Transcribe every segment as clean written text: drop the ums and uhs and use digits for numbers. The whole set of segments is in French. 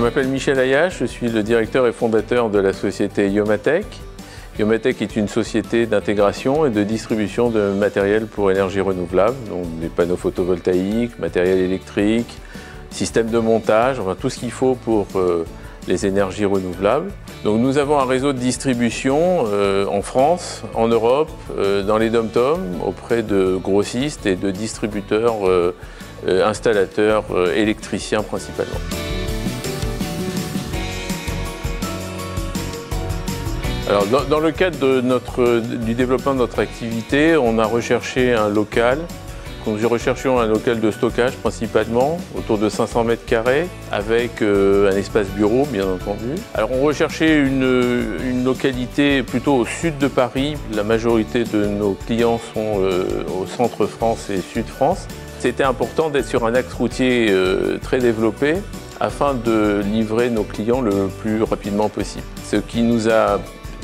Je m'appelle Michel Ayache, je suis le directeur et fondateur de la société Yomatech. Yomatech est une société d'intégration et de distribution de matériel pour énergie renouvelable, donc des panneaux photovoltaïques, matériel électrique, système de montage, enfin tout ce qu'il faut pour les énergies renouvelables. Donc nous avons un réseau de distribution en France, en Europe, dans les dom-toms, auprès de grossistes et de distributeurs, installateurs, électriciens principalement. Alors, dans le cadre du développement de notre activité, on a recherché un local. Nous recherchions un local de stockage principalement, autour de 500 mètres carrés, avec un espace bureau bien entendu. Alors on recherchait une localité plutôt au sud de Paris. La majorité de nos clients sont au centre France et sud France. C'était important d'être sur un axe routier très développé afin de livrer nos clients le plus rapidement possible. Ce qui nous a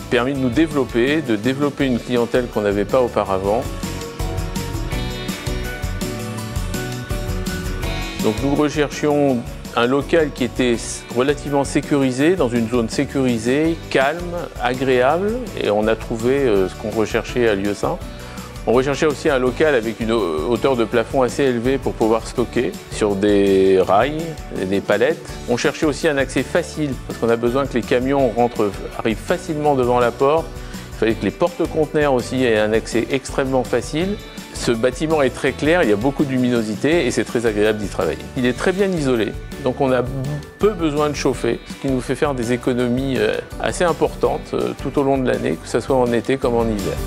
permis de développer une clientèle qu'on n'avait pas auparavant. Donc nous recherchions un local qui était relativement sécurisé, dans une zone sécurisée, calme, agréable, et on a trouvé ce qu'on recherchait à Lieusaint. On recherchait aussi un local avec une hauteur de plafond assez élevée pour pouvoir stocker sur des rails, des palettes. On cherchait aussi un accès facile, parce qu'on a besoin que les camions arrivent facilement devant la porte. Il fallait que les porte-conteneurs aussi aient un accès extrêmement facile. Ce bâtiment est très clair, il y a beaucoup de luminosité et c'est très agréable d'y travailler. Il est très bien isolé, donc on a peu besoin de chauffer, ce qui nous fait faire des économies assez importantes tout au long de l'année, que ce soit en été comme en hiver.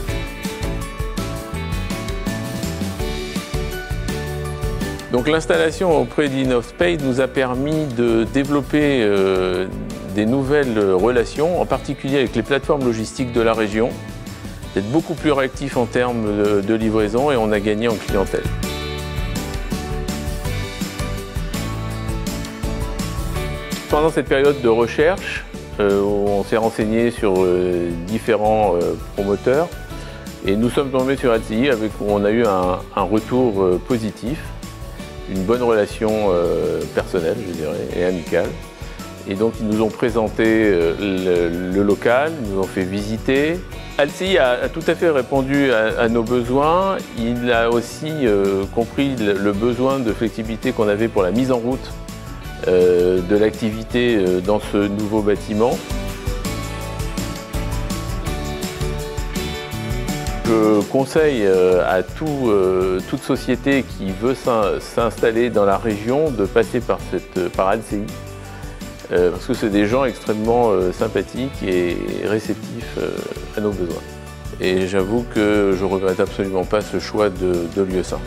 Donc l'installation auprès d'Innov'Space nous a permis de développer des nouvelles relations, en particulier avec les plateformes logistiques de la région, d'être beaucoup plus réactif en termes de livraison et on a gagné en clientèle. Pendant cette période de recherche, on s'est renseigné sur différents promoteurs et nous sommes tombés sur LCI où on a eu un retour positif, une bonne relation personnelle, je dirais, et amicale. Et donc ils nous ont présenté le local, ils nous ont fait visiter. LCI a tout à fait répondu à nos besoins. Il a aussi compris le besoin de flexibilité qu'on avait pour la mise en route de l'activité dans ce nouveau bâtiment. Je conseille à toute société qui veut s'installer dans la région de passer par LCI. Parce que c'est des gens extrêmement sympathiques et réceptifs à nos besoins. Et j'avoue que je ne regrette absolument pas ce choix de Lieusaint.